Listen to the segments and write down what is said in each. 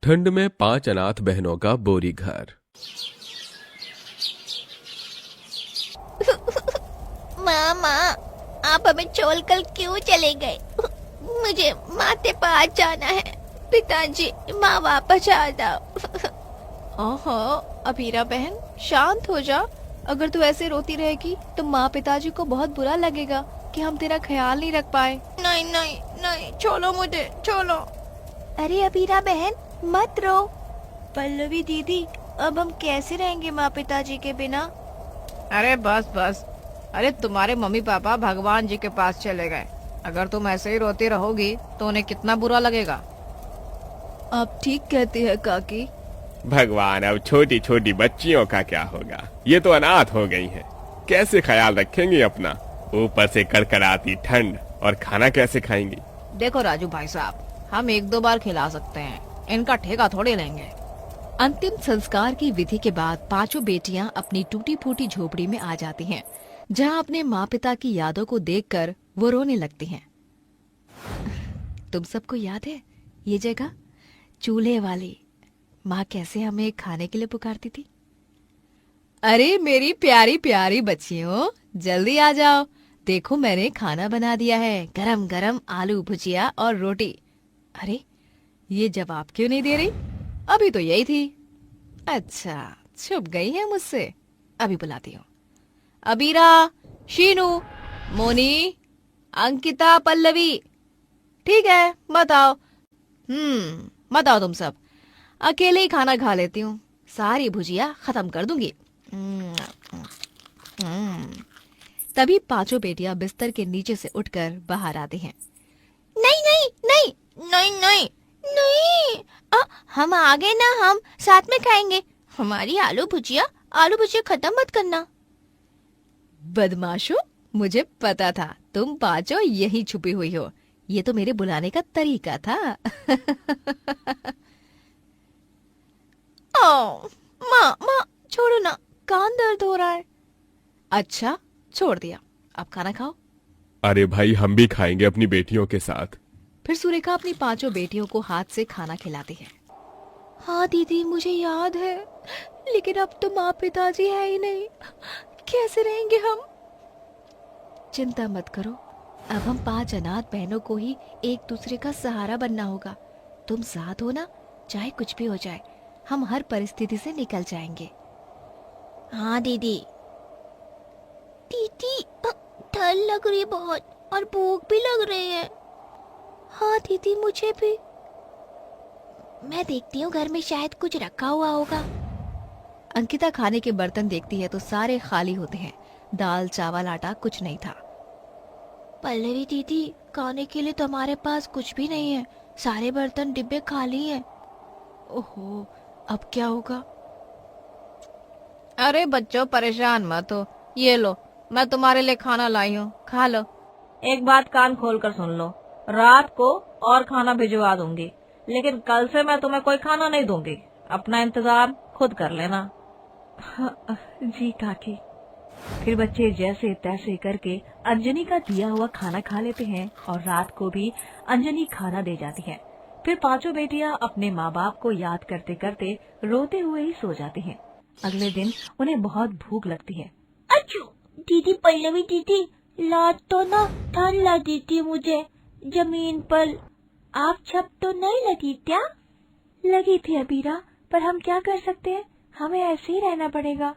ठंड में 5 अनाथ बहनों का बोरी घर। मामा, आप हमें छोड़कर क्यों चले गए? मुझे माते पास जाना है। पिताजी, माँ वापस आ जाओ। ओहो अभीरा बहन, शांत हो जा। अगर तू ऐसे रोती रहेगी तो माँ पिताजी को बहुत बुरा लगेगा कि हम तेरा ख्याल नहीं रख पाए। नहीं नहीं नहीं, छोड़ो मुझे, छोड़ो। अरे अभीरा बहन, मत रो। पल्लवी दीदी, अब हम कैसे रहेंगे माँ पिताजी के बिना? अरे बस बस, अरे तुम्हारे मम्मी पापा भगवान जी के पास चले गए। अगर तुम ऐसे ही रोती रहोगी तो उन्हें कितना बुरा लगेगा। आप ठीक कहती है काकी। भगवान, अब छोटी छोटी बच्चियों का क्या होगा? ये तो अनाथ हो गई हैं। कैसे ख्याल रखेंगी अपना? ऊपर से कड़कड़ाती ठंड, और खाना कैसे खाएंगी? देखो राजू भाई साहब, हम 1-2 बार खिला सकते हैं, इनका ठेका थोड़े लेंगे। अंतिम संस्कार की विधि के बाद 5 बेटियां अपनी टूटी फूटी झोपड़ी में आ जाती हैं, जहां अपने माँ पिता की यादों को देखकर वो रोने लगती हैं। तुम सबको याद है ये जगह, चूल्हे वाली? माँ कैसे हमें खाने के लिए पुकारती थी। अरे मेरी प्यारी प्यारी बच्चियों, जल्दी आ जाओ, देखो मैंने खाना बना दिया है, गरम गरम आलू भुजिया और रोटी। अरे ये जवाब क्यों नहीं दे रही? अभी तो यही थी। अच्छा, छुप गई है मुझसे, अभी बुलाती हूँ। अबीरा, शीनू, मोनी, अंकिता, पल्लवी, ठीक है मत आओ। मत आओ तुम सब, अकेले ही खाना खा लेती हूँ, सारी भुजिया खत्म कर दूंगी। तभी 5 बेटियां बिस्तर के नीचे से उठकर बाहर आती हैं। नहीं नहीं नहीं नहीं नहीं नहीं, हम आगे ना, हम साथ में खाएंगे। हमारी आलू भुजिया खत्म मत करना। बदमाशों, मुझे पता था तुम 5 यही छुपी हुई हो। ये तो मेरे बुलाने का तरीका था। माँ छोड़ो ना, कान दर्द हो रहा है। अच्छा, छोड़ दिया, अब खाना खाओ। अरे भाई, हम भी खाएंगे अपनी बेटियों के साथ। फिर सुरेखा अपनी 5 बेटियों को हाथ से खाना खिलाती है। हाँ दीदी, मुझे याद है, लेकिन अब तो माँ पिताजी है ही नहीं, कैसे रहेंगे हम? चिंता मत करो, अब हम 5 अनाथ बहनों को ही एक दूसरे का सहारा बनना होगा। तुम साथ हो ना, चाहे कुछ भी हो जाए, हम हर परिस्थिति से निकल जाएंगे। हाँ दीदी। दीदी, ठंड लग रही बहुत, और भूख भी लग रही है। हाँ दीदी, मुझे भी। मैं देखती हूँ घर में शायद कुछ रखा हुआ होगा। अंकिता खाने के बर्तन देखती है तो सारे खाली होते हैं, दाल चावल आटा कुछ नहीं था। पल्लवी दीदी, खाने के लिए तो हमारे पास कुछ भी नहीं है, सारे बर्तन डिब्बे खाली हैं। ओहो, अब क्या होगा? अरे बच्चों, परेशान मत हो, ये लो, मैं तुम्हारे लिए खाना लाई हूँ, खा लो। एक बात कान खोल कर सुन लो, रात को और खाना भिजवा दूंगी, लेकिन कल से मैं तुम्हें कोई खाना नहीं दूंगी। अपना इंतजाम खुद कर लेना। जी काकी। फिर बच्चे जैसे तैसे करके अंजनी का दिया हुआ खाना खा लेते हैं और रात को भी अंजनी खाना दे जाती है। फिर 5 बेटियां अपने माँ बाप को याद करते करते रोते हुए ही सो जाती हैं। अगले दिन उन्हें बहुत भूख लगती है। अच्छू, दीदी, पल्लवी दीदी, लात तो ना ठंड लगी थी मुझे, जमीन पर आप छप तो नहीं लगी क्या? लगी थी अबीरा, पर हम क्या कर सकते हैं, हमें ऐसे ही रहना पड़ेगा।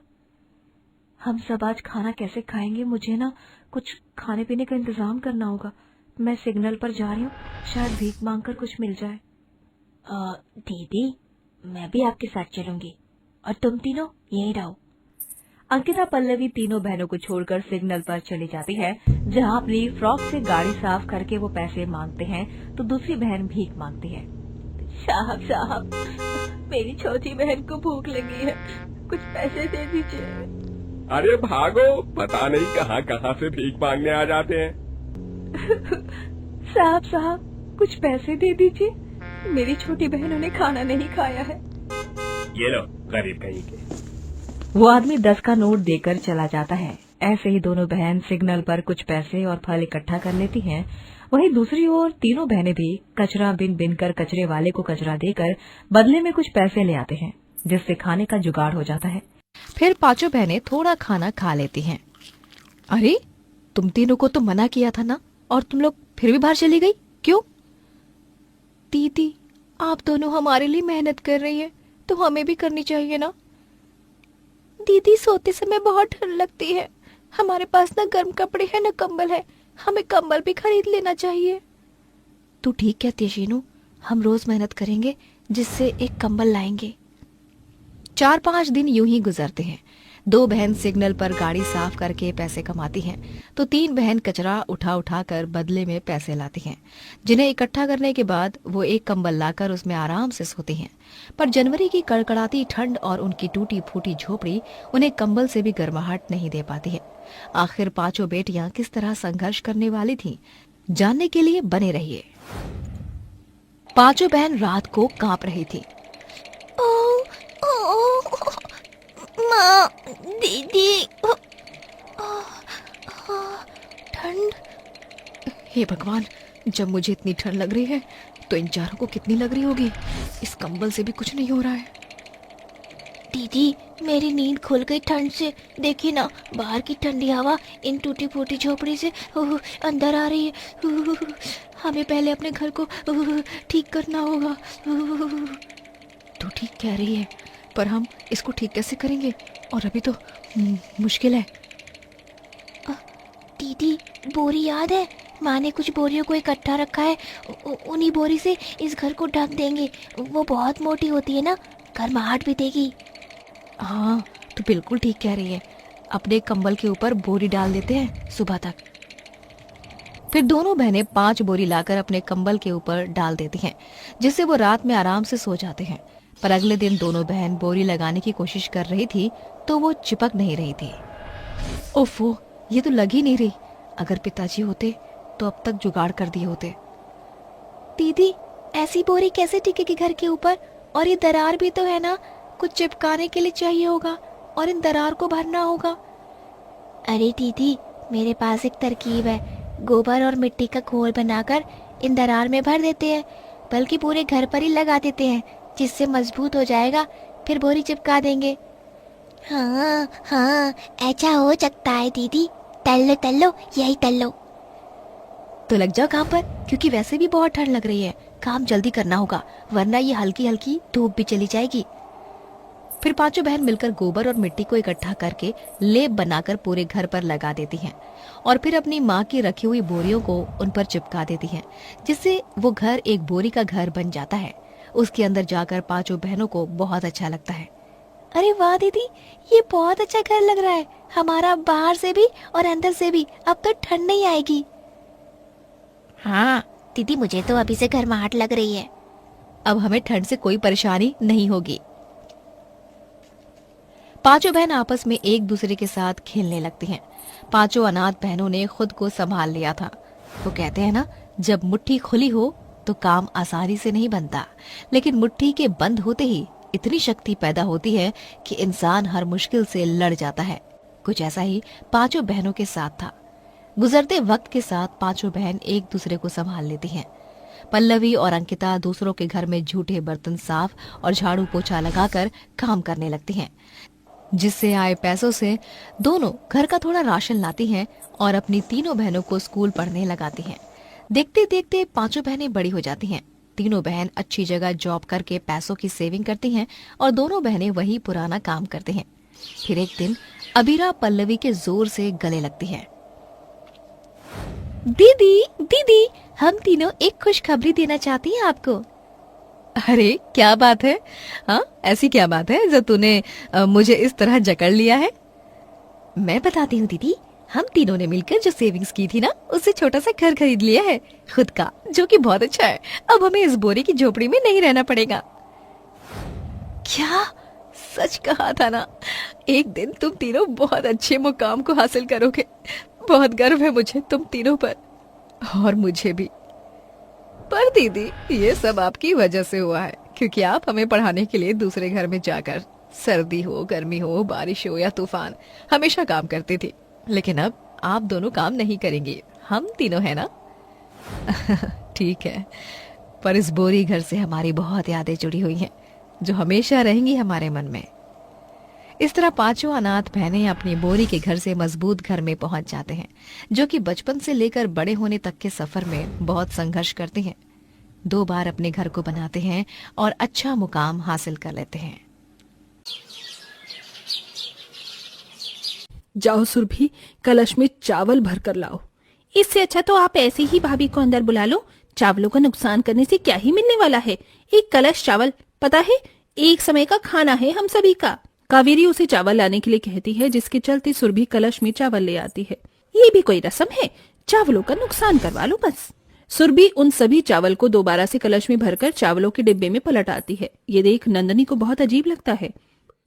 हम सब आज खाना कैसे खाएंगे? मुझे ना कुछ खाने पीने का इंतजाम करना होगा। मैं सिग्नल पर जा रही हूँ, शायद भीख मांगकर कुछ मिल जाए। दीदी, मैं भी आपके साथ चलूंगी, और तुम तीनों यहीं रहो। अंकिता पल्लवी तीनों बहनों को छोड़कर सिग्नल पर चली जाती है, जहाँ अपनी फ्रॉक से गाड़ी साफ करके वो पैसे मांगते हैं तो दूसरी बहन भीख मांगती है। साहब, मेरी छोटी बहन को भूख लगी है, कुछ पैसे दे दीजिए। अरे भागो, पता नहीं कहाँ कहाँ से भीख मांगने आ जाते हैं। साहब, कुछ पैसे दे दीजिए, मेरी छोटी बहनों ने खाना नहीं खाया है। ये लो, गरीब कहीं के। वो आदमी 10 का नोट देकर चला जाता है। ऐसे ही दोनों बहन सिग्नल पर कुछ पैसे और फल इकट्ठा कर लेती हैं वहीं दूसरी ओर तीनों बहनें भी कचरा बिन बिन कर कचरे वाले को कचरा देकर बदले में कुछ पैसे ले आते हैं, जिससे खाने का जुगाड़ हो जाता है। फिर पांचों बहनें थोड़ा खाना खा लेती हैं। अरे, तुम तीनों को तो मना किया था ना, और तुम लोग फिर भी बाहर चली गई, क्यों? दीदी, आप दोनों हमारे लिए मेहनत कर रही हैं, तो हमें भी करनी चाहिए ना। दीदी, सोते समय बहुत ठंड लगती है, हमारे पास ना गर्म कपड़े हैं ना कंबल है, हमें कंबल भी खरीद लेना चाहिए। तू ठीक कहती है शीनू, हम रोज मेहनत करेंगे, जिससे एक कंबल लाएंगे। 4-5 दिन यूं ही गुजरते हैं। 2 बहन सिग्नल पर गाड़ी साफ करके पैसे कमाती हैं, तो 3 बहन कचरा उठा उठा कर बदले में पैसे लाती हैं, जिन्हें इकट्ठा करने के बाद वो एक कंबल लाकर उसमें आराम से सोती हैं। पर जनवरी की कड़कड़ाती ठंड और उनकी टूटी फूटी झोपड़ी उन्हें कंबल से भी गर्माहट नहीं दे पाती है। आखिर पांचों बेटियां किस तरह संघर्ष करने वाली थीं, जानने के लिए बने रहिए। पांचों बहन रात को कांप रही थी। माँ, दीदी, ठंड। हे भगवान, जब मुझे इतनी ठंड लग रही है तो इन चारों को कितनी लग रही होगी। इस कंबल से भी कुछ नहीं हो रहा है। दीदी, मेरी नींद खुल गई ठंड से। देखिए ना, बाहर की ठंडी हवा इन टूटी फूटी झोपड़ी से अंदर आ रही है। हमें पहले अपने घर को ठीक करना होगा। तू ठीक कह रही है, पर हम इसको ठीक कैसे करेंगे, और अभी तो मुश्किल है। दीदी, बोरी याद है? माँ ने कुछ बोरियों को इकट्ठा रखा है, उन्हीं बोरी से इस घर को ढक देंगे। वो बहुत मोटी होती है ना, गर्माहट भी देगी। हाँ, तू बिल्कुल ठीक कह रही है। अपने कंबल के ऊपर बोरी डाल देते हैं सुबह तक। फिर दोनों बहनें 5 बोरी लाकर अपने कंबल के ऊपर डाल देती हैं, जिससे वो रात में आराम से सो जाते हैं। पर अगले दिन दोनों बहन बोरी लगाने की कोशिश कर रही थी तो वो चिपक नहीं रही थी। ओफो, ये तो लग ही नहीं रही। अगर पिताजी होते तो अब तक जुगाड़ कर दिए होते। दीदी, ऐसी बोरी कैसे टिकेगी घर के ऊपर? और ये दरार भी तो है ना, कुछ चिपकाने के लिए चाहिए होगा और इन दरार को भरना होगा। अरे दीदी, मेरे पास एक तरकीब है। गोबर और मिट्टी का घोल बनाकर इन दरार में भर देते हैं, बल्कि पूरे घर पर ही लगा देते हैं, जिससे मजबूत हो जाएगा। फिर बोरी चिपका देंगे। हाँ हाँ, ऐसा हो सकता है दीदी। तल्लो, यही तल्लो। तो लग जाओ काम पर, क्योंकि वैसे भी बहुत ठंड लग रही है। काम जल्दी करना होगा, वरना ये हल्की हल्की धूप भी चली जाएगी। फिर पांचों बहन मिलकर गोबर और मिट्टी को इकट्ठा करके लेप बनाकर पूरे घर पर लगा देती हैं, और फिर अपनी माँ की रखी हुई बोरियों को उन पर चिपका देती हैं, जिससे वो घर एक बोरी का घर बन जाता है। उसके अंदर जाकर पांचों बहनों को बहुत अच्छा लगता है। अरे वाह दीदी, ये बहुत अच्छा घर लग रहा है। हमारा बाहर से भी और अंदर से भी अब तो ठंड नहीं आएगी। हाँ दीदी, मुझे तो अभी से गर्माहट लग रही है। अब हमें ठंड से कोई परेशानी नहीं होगी। पांचों बहन आपस में एक दूसरे के साथ खेलने लगती हैं। पांचों अनाथ बहनों ने खुद को संभाल लिया था। वो कहते हैं ना, जब मुट्ठी खुली हो तो काम आसानी से नहीं बनता, लेकिन मुट्ठी के बंद होते ही इतनी शक्ति पैदा होती है कि इंसान हर मुश्किल से लड़ जाता है। कुछ ऐसा ही पांचों बहनों के साथ था। गुजरते वक्त के साथ पांचों बहन एक दूसरे को संभाल लेती हैं। पल्लवी और अंकिता दूसरों के घर में झूठे बर्तन साफ और झाड़ू पोछा लगाकर काम करने लगती हैं, जिससे आए पैसों से दोनों घर का थोड़ा राशन लाती हैं और अपनी तीनों बहनों को स्कूल पढ़ने लगाती हैं। देखते देखते पांचों बहनें बड़ी हो जाती हैं। तीनों बहन अच्छी जगह जॉब करके पैसों की सेविंग करती हैं और दोनों बहनें वही पुराना काम करते हैं। फिर एक दिन अबीरा पल्लवी के जोर से गले लगती है। दीदी दीदी, हम तीनों एक खुशखबरी देना चाहती हैं आपको। अरे क्या बात है? हाँ, ऐसी क्या बात है जो तूने मुझे इस तरह जकड़ लिया है? मैं बताती हूँ दीदी, हम तीनों ने मिलकर जो सेविंग्स की थी ना, उससे छोटा सा घर खरीद लिया है खुद का, जो कि बहुत अच्छा है। अब हमें इस बोरी की झोपड़ी में नहीं रहना पड़ेगा। क्या सच कहा था ना? एक दिन तुम तीनों बहुत अच्छे मुकाम को हासिल करोगे। बहुत गर्व है मुझे तुम तीनों पर, और मुझे भी। पर दीदी, ये सब आपकी वजह से हुआ है, क्योंकि आप हमें पढ़ाने के लिए दूसरे घर में जाकर सर्दी हो, गर्मी हो, बारिश हो या तूफान, हमेशा काम करती थी। लेकिन अब आप दोनों काम नहीं करेंगे, हम तीनों है ना। ठीक है, पर इस बोरी घर से हमारी बहुत यादें जुड़ी हुई हैं जो हमेशा रहेंगी हमारे मन में। इस तरह पांचों अनाथ बहनें अपनी बोरी के घर से मजबूत घर में पहुंच जाते हैं, जो कि बचपन से लेकर बड़े होने तक के सफर में बहुत संघर्ष करते हैं। 2 बार अपने घर को बनाते हैं और अच्छा मुकाम हासिल कर लेते हैं। जाओ सुरभि, कलश में चावल भर कर लाओ। इससे अच्छा तो आप ऐसे ही भाभी को अंदर बुला लो। चावलों का नुकसान करने से क्या ही मिलने वाला है। एक कलश चावल, पता है, एक समय का खाना है हम सभी का। कावेरी उसे चावल लाने के लिए कहती है, जिसके चलते सुरभि कलश में चावल ले आती है। ये भी कोई रस्म है? चावलों का नुकसान करवा लो बस। सुरभि उन सभी चावल को दोबारा से कलश में भरकर चावलों के डिब्बे में पलट आती है। ये देख नंदनी को बहुत अजीब लगता है।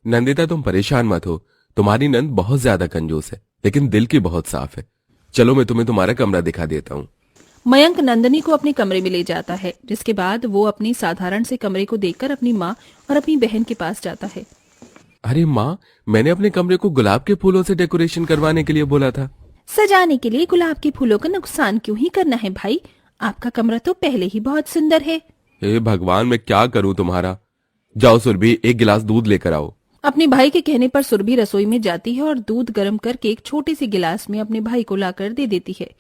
नंदिता, तुम परेशान मत हो, तुम्हारी नंद बहुत ज्यादा कंजूस है, लेकिन दिल की बहुत साफ है। चलो मैं तुम्हें तुम्हारा कमरा दिखा देता हूँ। मयंक नंदनी को अपने कमरे में ले जाता है, जिसके बाद वो अपनी साधारण से कमरे को देखकर अपनी माँ और अपनी बहन के पास जाता है। अरे माँ, मैंने अपने कमरे को गुलाब के फूलों से डेकोरेशन करवाने के लिए बोला था। सजाने के लिए गुलाब के फूलों का नुकसान क्यों ही करना है भाई? आपका कमरा तो पहले ही बहुत सुंदर है। हे भगवान, मैं क्या करूँ तुम्हारा। जाओ सुरभि, 1 गिलास दूध लेकर आओ। अपने भाई के कहने पर सुरभि रसोई में जाती है और दूध गर्म करके एक छोटे से गिलास में अपने भाई को लाकर दे देती है।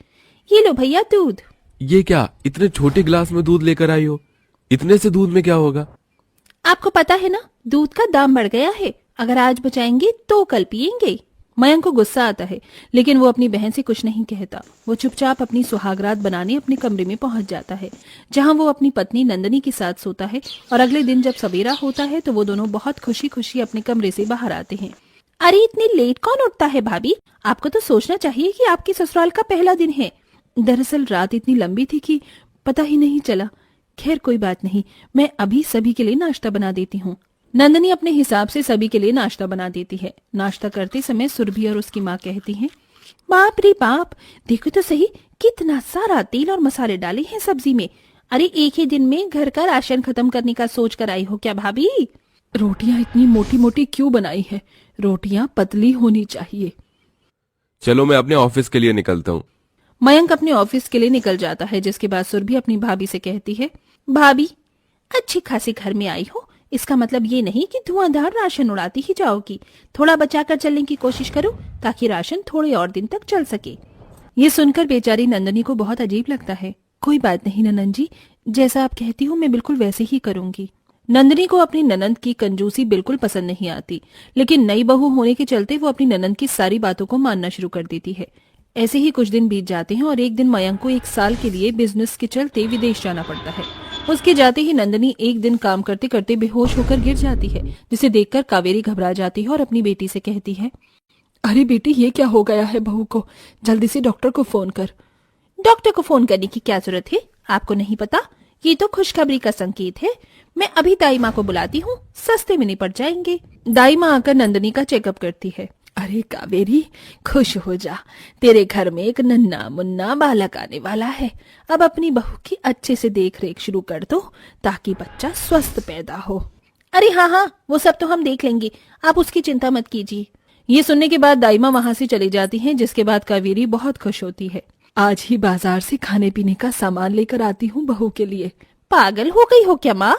ये लो भैया दूध। ये क्या, इतने छोटे गिलास में दूध लेकर आई हो? इतने से दूध में क्या होगा? आपको पता है ना, दूध का दाम बढ़ गया है। अगर आज बचाएंगे तो कल पियेंगे। मयंक को गुस्सा आता है, लेकिन वो अपनी बहन से कुछ नहीं कहता। वो चुपचाप अपनी सुहागरात बनाने अपने कमरे में पहुंच जाता है, जहां वो अपनी पत्नी नंदनी के साथ सोता है। और अगले दिन जब सवेरा होता है तो वो दोनों बहुत खुशी खुशी अपने कमरे से बाहर आते हैं। अरे इतनी लेट कौन उठता है भाभी? आपको तो सोचना चाहिए कि आपकी ससुराल का पहला दिन है। दरअसल रात इतनी लंबी थी कि पता ही नहीं चला। खैर कोई बात नहीं, मैं अभी सभी के लिए नाश्ता बना देती हूँ। नंदनी अपने हिसाब से सभी के लिए नाश्ता बना देती है। नाश्ता करते समय सुरभि और उसकी माँ कहती हैं, बाप रे बाप, देखो तो सही कितना सारा तेल और मसाले डाले हैं सब्जी में। अरे एक ही दिन में घर का राशन खत्म करने का सोच कर आई हो क्या भाभी? रोटियां इतनी मोटी मोटी क्यों बनाई है? रोटियां पतली होनी चाहिए। चलो मैं अपने ऑफिस के लिए निकलता हूँ। मयंक अपने ऑफिस के लिए निकल जाता है, जिसके बाद सुरभि अपनी भाभी से कहती है, भाभी अच्छी खासी घर में आई हो, इसका मतलब ये नहीं कि धुआंधार राशन उड़ाती ही जाओगी। थोड़ा बचाकर चलने की कोशिश करो ताकि राशन थोड़े और दिन तक चल सके। ये सुनकर बेचारी नंदनी को बहुत अजीब लगता है। कोई बात नहीं ननन जी, जैसा आप कहती हो मैं बिल्कुल वैसे ही करूंगी। नंदनी को अपनी ननंद की कंजूसी बिल्कुल पसंद नहीं आती, लेकिन नई बहू होने के चलते वो अपनी ननंद की सारी बातों को मानना शुरू कर देती है। ऐसे ही कुछ दिन बीत जाते हैं और एक दिन मयंक को 1 साल के लिए बिजनेस के चलते विदेश जाना पड़ता है। उसके जाते ही नंदनी एक दिन काम करते करते बेहोश होकर गिर जाती है, जिसे देखकर कावेरी घबरा जाती है और अपनी बेटी से कहती है, अरे बेटी ये क्या हो गया है बहू को? जल्दी से डॉक्टर को फोन कर। डॉक्टर को फोन करने की क्या जरूरत है? आपको नहीं पता? ये तो खुशखबरी का संकेत है। मैं अभी दाई माँ को बुलाती हूँ, सस्ते में निपट जाएंगे। दाई माँ आकर नंदनी का चेकअप करती है। अरे कावेरी, खुश हो जा, तेरे घर में एक नन्ना मुन्ना बालक आने वाला है। अब अपनी बहू की अच्छे से देख रेख शुरू कर दो ताकि बच्चा स्वस्थ पैदा हो। अरे हाँ, वो सब तो हम देख लेंगे, आप उसकी चिंता मत कीजिए। ये सुनने के बाद दाई माँ वहाँ से चली जाती हैं, जिसके बाद कावेरी बहुत खुश होती है। आज ही बाजार से खाने पीने का सामान लेकर आती हूँ बहू के लिए। पागल हो गई हो क्या माँ?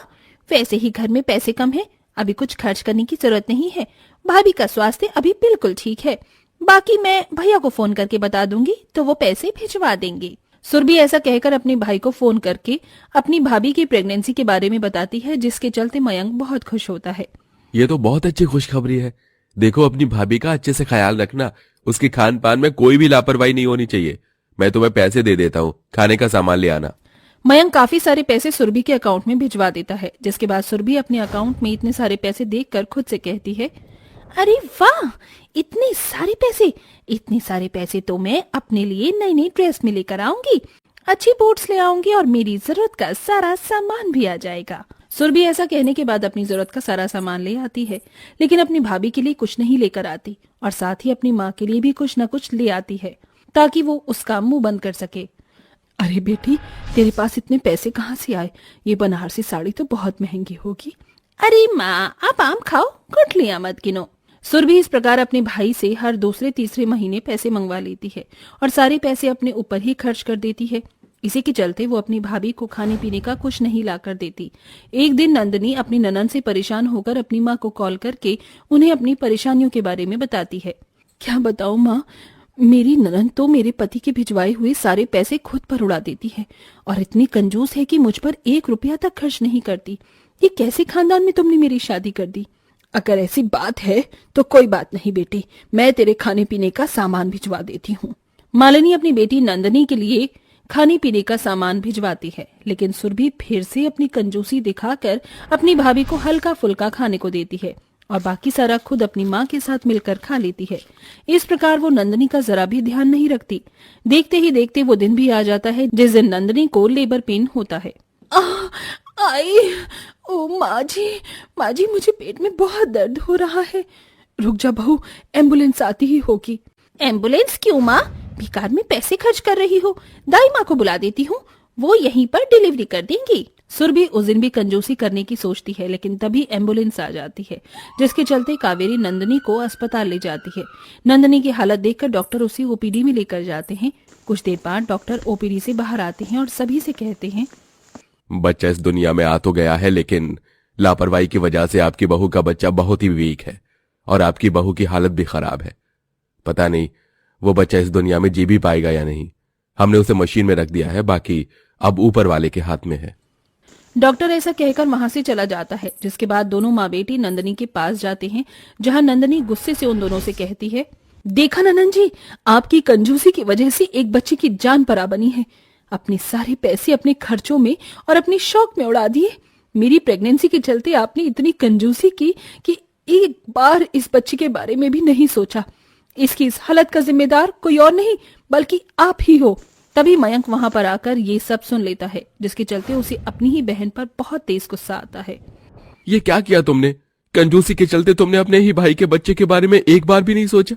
वैसे ही घर में पैसे कम है, अभी कुछ खर्च करने की जरूरत नहीं है। भाभी का स्वास्थ्य अभी बिल्कुल ठीक है। बाकी मैं भैया को फोन करके बता दूंगी तो वो पैसे भिजवा देंगे। सुरभि ऐसा कहकर अपने भाई को फोन करके अपनी भाभी की प्रेगनेंसी के बारे में बताती है, जिसके चलते मयंक बहुत खुश होता है। ये तो बहुत अच्छी खुशखबरी है। देखो अपनी भाभी का अच्छे से ख्याल रखना, उसकी खान पान में कोई भी लापरवाही नहीं होनी चाहिए। मैं तुम्हें पैसे दे देता हूँ, खाने का सामान ले आना। मयंक काफी सारे पैसे सुरभि के अकाउंट में भिजवा देता है, जिसके बाद सुरभि अपने अकाउंट में इतने सारे पैसे देखकर खुद से कहती है, अरे वाह, इतने सारे पैसे तो मैं अपने लिए नई नई ड्रेस में लेकर आऊंगी, अच्छी बोट्स ले आऊंगी और मेरी जरूरत का सारा सामान भी आ जाएगा। सुरभि ऐसा कहने के बाद अपनी जरूरत का सारा सामान ले आती है, लेकिन अपनी भाभी के लिए कुछ नहीं लेकर आती और साथ ही अपनी माँ के लिए भी कुछ न कुछ ले आती है ताकि वो उसका मुंह बंद कर सके। अरे बेटी, तेरे पास इतने पैसे कहाँ से आए? ये बनारसी साड़ी तो बहुत महंगी होगी। अरे माँ, आप आम खाओ, गुठलियां मत गिनो। सुरभि इस प्रकार अपने भाई से हर दूसरे तीसरे महीने पैसे मंगवा लेती है और सारे पैसे अपने ऊपर ही खर्च कर देती है। इसी के चलते वो अपनी भाभी को खाने पीने का कुछ नहीं लाकर देती। एक दिन नंदनी अपनी ननद से परेशान होकर अपनी माँ को कॉल करके उन्हें अपनी परेशानियों के बारे में बताती है। क्या बताऊं माँ, मेरी ननद तो मेरे पति के भिजवाए हुए सारे पैसे खुद पर उड़ा देती है और इतनी कंजूस है कि मुझ पर 1 रुपया तक खर्च नहीं करती। ये कैसे खानदान में तुमने मेरी शादी कर दी? अगर ऐसी बात है तो कोई बात नहीं बेटी, मैं तेरे खाने पीने का सामान भिजवा देती हूँ। मालिनी अपनी बेटी नंदनी के लिए खाने पीने का सामान भिजवाती है, लेकिन सुरभि फिर से अपनी कंजूसी दिखाकर अपनी भाभी को हल्का फुल्का खाने को देती है और बाकी सारा खुद अपनी माँ के साथ मिलकर खा लेती है। इस प्रकार वो नंदनी का जरा भी ध्यान नहीं रखती। देखते ही देखते वो दिन भी आ जाता है जिस दिन नंदनी को लेबर पेन होता है। आई, ओ माँ जी मुझे पेट में बहुत दर्द हो रहा है। रुक जा बहू, एम्बुलेंस आती ही होगी। एम्बुलेंस क्यों माँ? बेकार में पैसे खर्च कर रही हो। दाई माँ को बुला देती हूँ, वो यहीं पर डिलीवरी कर देंगी। सुरभि उस दिन भी कंजूसी करने की सोचती है, लेकिन तभी एम्बुलेंस आ जाती है, जिसके चलते कावेरी नंदनी को अस्पताल ले जाती है। नंदनी की हालत देखकर डॉक्टर उसे ओपीडी में लेकर जाते हैं। कुछ देर बाद डॉक्टर ओपीडी से बाहर आते हैं और सभी से कहते हैं, बच्चा इस दुनिया में आ तो गया है, लेकिन लापरवाही की वजह से आपकी बहू का बच्चा बहुत ही वीक है और आपकी बहू की हालत भी खराब है। पता नहीं वो बच्चा इस दुनिया में जी भी पाएगा या नहीं। हमने उसे मशीन में रख दिया है, बाकी अब ऊपर वाले के हाथ में है। डॉक्टर ऐसा कहकर वहां से चला जाता है, जिसके बाद दोनों माँ बेटी नंदनी के पास जाते हैं, जहां नंदनी गुस्से से उन दोनों से कहती है, देखा ननन जी, आपकी कंजूसी की वजह से एक बच्चे की जान परा बनी है। अपने सारे पैसे अपने खर्चों में और अपने शौक में उड़ा दिए। मेरी प्रेगनेंसी के चलते आपने इतनी कंजूसी की कि एक बार इस बच्चे के बारे में भी नहीं सोचा। इसकी इस हालत का जिम्मेदार कोई और नहीं बल्कि आप ही हो। तभी मयंक वहां पर आकर ये सब सुन लेता है, जिसके चलते उसे अपनी ही बहन पर बहुत तेज गुस्सा आता है। ये क्या किया तुमने? कंजूसी के चलते तुमने अपने ही भाई के बच्चे के बारे में एक बार भी नहीं सोचा?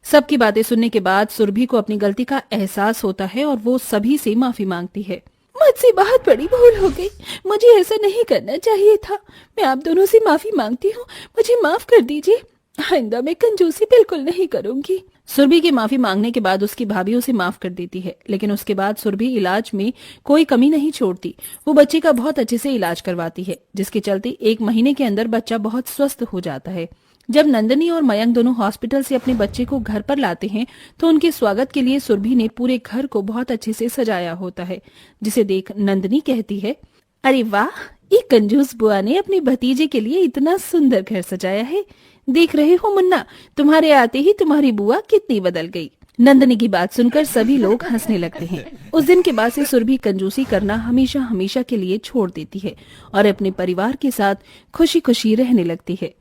सबकी बातें सुनने के बाद सुरभि को अपनी गलती का एहसास होता है और वो सभी से माफी मांगती है। मुझसे बहुत बड़ी भूल हो गई, मुझे ऐसा नहीं करना चाहिए था। मैं आप दोनों से माफी मांगती हूँ, मुझे माफ कर दीजिए। आइंदा मैं कंजूसी बिल्कुल नहीं करूंगी। सुरभि की माफी मांगने के बाद उसकी भाभी उसे माफ कर देती है, लेकिन उसके बाद सुरभि इलाज में कोई कमी नहीं छोड़ती। वो बच्चे का बहुत अच्छे से इलाज करवाती है, जिसके चलते 1 महीने के अंदर बच्चा बहुत स्वस्थ हो जाता है। जब नंदनी और मयंक दोनों हॉस्पिटल से अपने बच्चे को घर पर लाते हैं, तो उनके स्वागत के लिए सुरभि ने पूरे घर को बहुत अच्छे से सजाया होता है, जिसे देख नंदनी कहती है, अरे वाह, ये कंजूस बुआ ने अपने भतीजे के लिए इतना सुंदर घर सजाया है। देख रहे हो मुन्ना, तुम्हारे आते ही तुम्हारी बुआ कितनी बदल गई। नंदनी की बात सुनकर सभी लोग हंसने लगते हैं। उस दिन के बाद से सुरभि कंजूसी करना हमेशा हमेशा के लिए छोड़ देती है और अपने परिवार के साथ खुशी खुशी रहने लगती है।